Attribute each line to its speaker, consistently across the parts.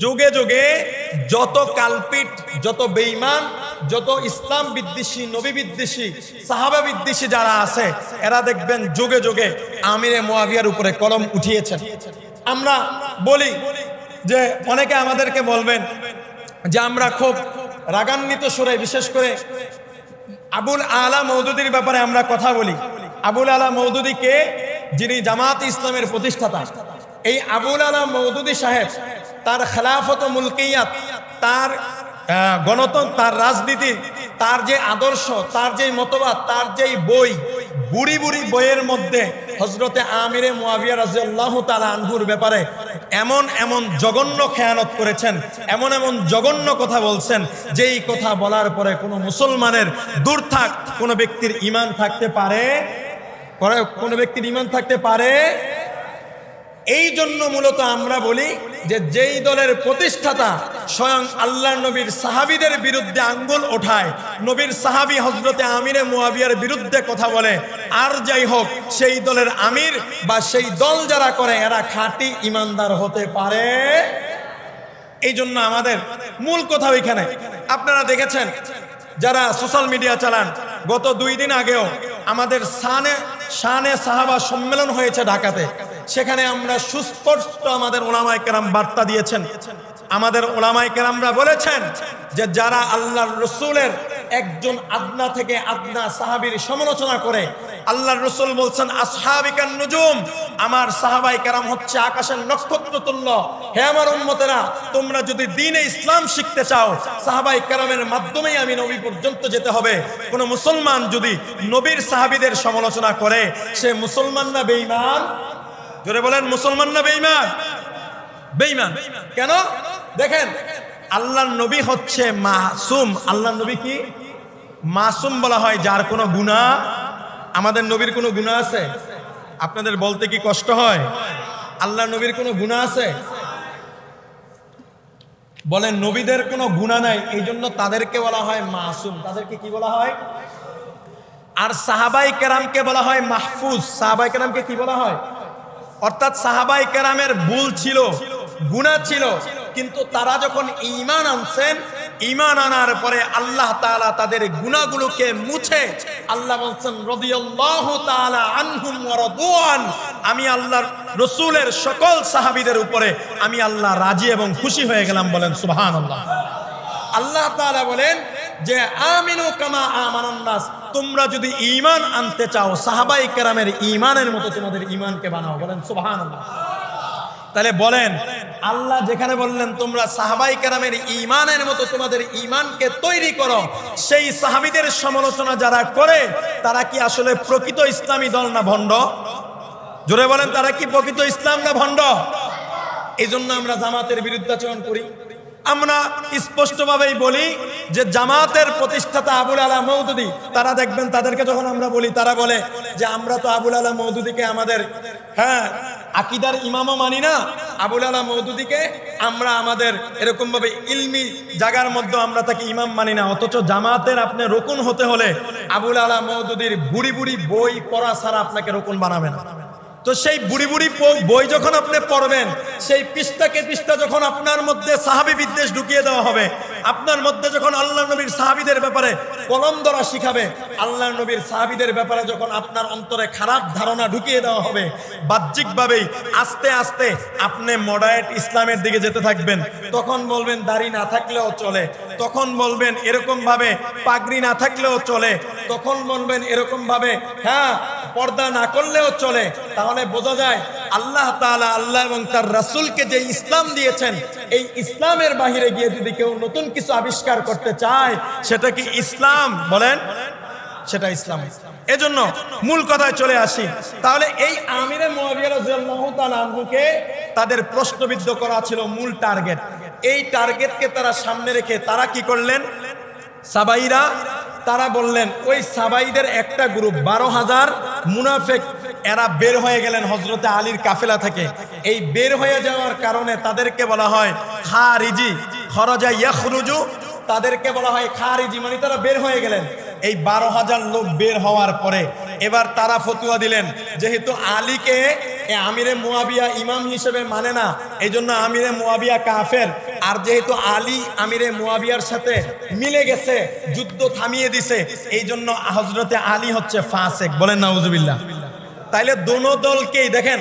Speaker 1: যুগে যুগে যত কালপিট, যত বেঈমান, যত ইসলাম বিদ্বেষী, নবী বিদ্বেষী, সাহাবা বিদ্বেষী যারা আছে, এরা দেখবেন যুগে যুগে আমিরে মুয়াবিয়ার উপরে কলম উঠিয়েছেন। আমরা বলি যে অনেকে আমাদেরকে বলবেন যে আমরা খুব রাগান্বিত সুরে, বিশেষ করে আবুল আলা মওদুদীর ব্যাপারে আমরা কথা বলি। আবুল আলা মওদুদী কে? যিনি জামাত ইসলামের প্রতিষ্ঠাতা। এই আবুল আলা মওদুদী সাহেব তার খেলাফত ও মুলকিয়াত, তার গণতন্ত্র, তার রাজনীতি, তার যে আদর্শ, তার যে মতবাদ, তার যেই বই, বুড়ি বুড়ি বইয়ের মধ্যে হযরতে আমিরে মুয়াবিয়া রাদিয়াল্লাহু তাআলা আনহুর ব্যাপারে এমন এমন জঘন্য খেয়ানত করেছেন, এমন এমন জঘন্য কথা বলছেন, যেই কথা বলার পরে কোনো মুসলমানের দূর থাক কোনো ব্যক্তির ঈমান থাকতে পারে, কোনো ব্যক্তির ঈমান থাকতে পারে। এই জন্য মূলত আমরা বলি যে যেই দলের প্রতিষ্ঠাতা স্বয়ং আল্লাহর নবীর সাহাবীদের বিরুদ্ধে আঙ্গুল ওঠায়, নবীর সাহাবী হযরতে আমিরে মুয়াবিয়ার বিরুদ্ধে কথা বলে, আর যাই হোক সেই দলের আমির বা সেই দল যারা করে এরা খাঁটি ঈমানদার হতে পারে। এই জন্য আমাদের মূল কথা ওইখানে। আপনারা দেখেছেন যারা সোশ্যাল মিডিয়া চালান, গত 2 দিন আগেও আমাদের শানে সাহাবা সম্মেলন হয়েছে ঢাকাতে। সেখানে আমরা সুস্পষ্ট আমাদের ওলামায়ে কেরাম বার্তা দিয়েছেন। আমাদের ওলামায়ে কেরামরা বলেছেন যে যারা আল্লাহর রসুলের একজন আদনা থেকে আদনা সাহাবীর সমালোচনা করে, আল্লাহর রসুল বলছেন আসহাবিকান নুজুম, আমার সাহাবায়ে কেরাম হচ্ছে আকাশের নক্ষত্র তুল্য। হে আমার উম্মতেরা, তোমরা যদি দ্বীনে ইসলাম শিখতে চাও, সাহাবায়ে কেরামের মাধ্যমেই আমি নবী পর্যন্ত যেতে হবে। কোন মুসলমান যদি নবীর সাহাবীদের সমালোচনা করে, সে মুসলমান না বেঈমান? জোরে বলেন, মুসলমান না বেঈমান? বেঈমান। কেন? দেখেন, আল্লাহর নবী হচ্ছে মাসুম। আল্লাহর নবী কি? মাসুম বলা হয় যার কোনো গুনাহ। আমাদের নবীর কোনো গুনাহ আছে? আপনাদের বলতে কি কষ্ট হয়? আল্লাহর নবীর কোনো গুনাহ আছে? বলেন, নবীদের কোনো গুনাহ নাই, এই জন্য তাদেরকে বলা হয় মাসুম। তাদেরকে কি বলা হয়? আর সাহাবায়ে কেরামকে বলা হয় মাহফুজ। সাহাবায়ে কেরামকে কি বলা হয়? অর্থাৎ সাহাবায়ে কেরামের ভুল ছিল, গুনাহ ছিল, কিন্তু তারা যখন ঈমান আনছেন, ঈমান আনার পরে আল্লাহ তাআলা তাদের গুনাহগুলোকে মুছে, আল্লাহ বলছেন রাদিয়াল্লাহু তাআলা আনহুম ওয়া রাদওয়ান, আমি আল্লাহর রাসূলের সকল সাহাবীদের উপরে আমি আল্লাহ রাজি এবং খুশি হয়ে গেলাম। বলেন সুবহানাল্লাহ। আল্লাহ তাআলা বলেন যে আমিনু কামা আমানান নাস, তোমরা যদি ঈমান আনতে চাও সাহাবায়ে কেরামের ঈমানের মতো তোমাদের ঈমানকে বানাও। বলেন সুবহানাল্লাহ। তাহলে বলেন, আল্লাহ যেখানে বললেন তোমরা সাহাবায়ে কেরামের ঈমানের মতো তোমাদের ঈমানকে তৈরি করো, সেই সাহাবীদের সমালোচনা যারা করে তারা কি আসলে প্রকৃত ইসলামী দল না ভণ্ড? জোরে বলেন, তারা কি প্রকৃত ইসলাম না ভণ্ড? এই জন্য আমরা জামাতের বিরুদ্ধাচরণ করি। আমরা স্পষ্টভাবেই বলি যে জামাতের প্রতিষ্ঠাতা আবুল আলা মওদুদী, তারা দেখবেন তাদেরকে যখন আমরা বলি, তারা বলে যে আমরা তো আবুল আলা মওদুদীকে আমাদের আকীদার ইমামও মানি না, আবুল আলা মওদুদীকে আমরা আমাদের এরকম ভাবে ইলমি জায়গার মধ্যে আমরা তাকে ইমাম মানি না। অথচ জামাতের আপনি রুকুন হতে হলে আবুল আলা মওদুদীর বুড়ি বুড়ি বই পড়া ছাড়া আপনাকে রুকুন বানাবে না। তো সেই বুড়ি বুড়ি বই যখন আপনি পড়বেন, সেই পৃষ্ঠাকে পৃষ্ঠা যখন আপনার মধ্যে সাহাবী বিদ্বেষ ঢুকিয়ে দেওয়া হবে, আপনার মধ্যে যখন আল্লাহ নবীর সাহাবীদের ব্যাপারে কলম ধরা শিখাবে, আল্লাহ নবীর সাহাবীদের ব্যাপারে যখন আপনার অন্তরে খারাপ ধারণা ঢুকিয়ে দেওয়া হবে, বাহ্যিকভাবেই আস্তে আস্তে আপনি মডারেট ইসলামের দিকে যেতে থাকবেন। তখন বলবেন দাড়ি না থাকলেও চলে, তখন বলবেন এরকম ভাবে পাগড়ি না থাকলেও চলে, তখন বলবেন এরকম ভাবে পর্দা না করলেও চলে। তাহলে বোঝা যায় আল্লাহ তাআলা, আল্লাহ এবং তার রাসূলকে যে ইসলাম দিয়েছেন, এই ইসলামের বাহিরে গিয়ে যদি কেউ নতুন কিছু আবিষ্কার করতে চায়, সেটা কি ইসলাম? বলেন, সেটা ইসলাম। এজন্য মূল কথায় চলে আসি। তাহলে এই আমিরে মুয়াবিয়া রাদিয়াল্লাহু তাআলা আনহুকে তাদের প্রশ্নবিদ্ধ করা ছিল মূল টার্গেট। এই টার্গেটকে তারা সামনে রেখে তারা কি করলেন? সাবাইরা, তারা বললেন ওই সাবাইদের একটা গ্রুপ 12,000 মুনাফিক, এরা বের হয়ে গেলেন হযরতে আলীর কাফেলা থেকে। এই বের হয়ে যাওয়ার কারণে তাদেরকে বলা হয় খারিজি। খরাজা ইয়াখরুজু, তাদেরকে বলা হয় খারিজি, মানে তারা বের হয়ে গেলেন। এই 12,000 লোক বের হওয়ার পরে এবার তারা ফতোয়া দিলেন, যেহেতু আলীকে আমিরে মুয়াবিয়া ইমাম হিসেবে মানে না, এই জন্য আমিরে মুয়াবিয়া কাফের। আর যেহেতু আলী আমিরে মুয়াবিয়ার সাথে মিলে গেছে, যুদ্ধ থামিয়ে দিছে, এই জন্য হযরতে আলী হচ্ছে ফাসেক। বলেন নাউজুবিল্লাহ। তাইলে দোনো দলকেই দেখেন,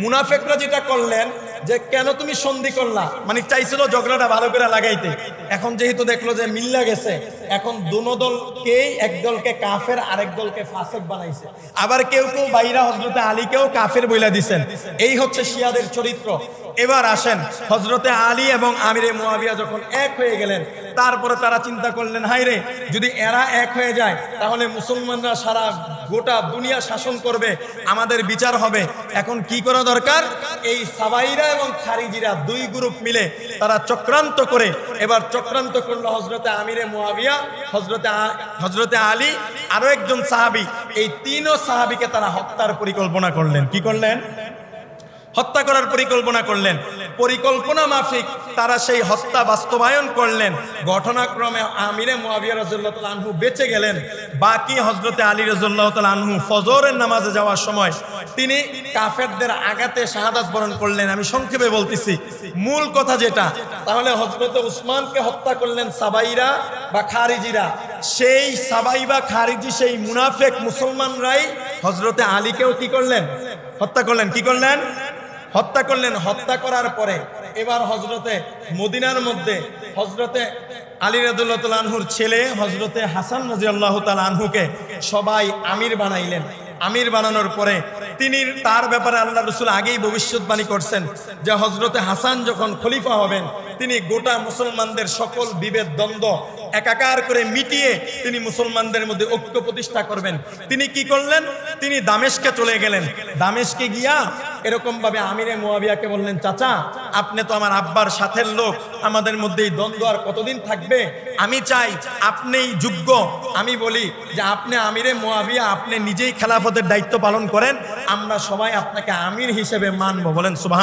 Speaker 1: মুনাফিকরা যেটা করলেন যে কেন তুমি সন্ধি করলা, মানে চাইছিল ঝগড়াটা ভালো করে লাগাইতে। এখন যেহেতু দেখলো যে মিল্লা গেছে, এখন দোনো দলকেই, এক দলকে কাফের আরেক দলকে ফাসেক বানাইছে। আবার কেউ কেউ বাইরা হযরতে আলীকেও কাফের বইলা দিছেন। এই হচ্ছে শিয়াদের চরিত্র। এবার আসেন, হযরতে আলী এবং আমিরে মুয়াবিয়া যখন এক হয়ে গেলেন, তারপরে তারা চিন্তা করলেন, হায়রে যদি এরা এক হয়ে যায় তাহলে মুসলমানরা সারা গোটা দুনিয়া শাসন করবে, আমাদের বিচার হবে। এখন কি করা দরকার? এই সাবাইরা এবং খারিজিরা দুই গ্রুপ মিলে তারা চক্রান্ত করে, এবার চক্রান্ত করলো হযরতে আমিরে মুয়াবিয়া, হযরতে আলী, আরো একজন সাহাবী। এই তিনও সাহাবীকে তারা হত্যার পরিকল্পনা করলেন। কি করলেন? হত্যা করার পরিকল্পনা করলেন। পরিকল্পনা মাফিক তারা সেই হত্যা বাস্তবায়ন করলেন। ঘটনাক্রমে আমিরে মুয়াবিয়া রাদিয়াল্লাহু তাআলা আনহু বেঁচে গেলেন। বাকি হযরতে আলী রাদিয়াল্লাহু তাআলা আনহু ফজরের নামাজে যাওয়ার সময় তিনি কাফেরদের আঘাতে শাহাদাত বরণ করলেন। আমি সংক্ষেপে বলতেছি মূল কথা যেটা, তাহলে হযরতে উসমানকে হত্যা করলেন সাবাইরা বা খারিজিরা। সেই সাবাই বা খারিজি, সেই মুনাফিক মুসলমানরাই হযরতে আলীকেও কি করলেন? হত্যা করলেন। কি করলেন? হত্যা করলেন। হত্যা করার পরে এবার হযরতে মদিনার মধ্যে হযরতে আলী রাদিয়াল্লাহু তাআলা আনহুর ছেলে হযরতে হাসান রাদিয়াল্লাহু তাআলা আনহুকে সবাই আমির বানাইলেন। আমির বানানোর পরে তিনি, তার ব্যাপারে আল্লাহ রাসূল আগেই ভবিষ্যৎবাণী করছেন যে হযরতে হাসান যখন খলিফা হবেন, তিনি গোটা মুসলমানদের সকল বিভেদ দ্বন্দ্ব একাকার করে মিটিয়ে তিনি মুসলমানদের মধ্যে ঐক্য প্রতিষ্ঠা করবেন। তিনি কি করলেন? তিনি দামেস্কে চলে গেলেন। দামেস্কে গিয়া এরকম ভাবে আমিরে মুয়াবিয়াকে বললেন, চাচা আপনি তো আমার আব্বার সাথের লোক, আমাদের মধ্যে এই দ্বন্দ্ব আর কতদিন থাকবে? আমি চাই আপনিই যোগ্য। আমি বলি যে আপনি আমিরে মুয়াবিয়া, আপনি নিজেই খেলাফতের দায়িত্ব পালন করেন, আমরা সবাই আপনাকে আমির হিসেবে মানবো। বলেন সুবহান।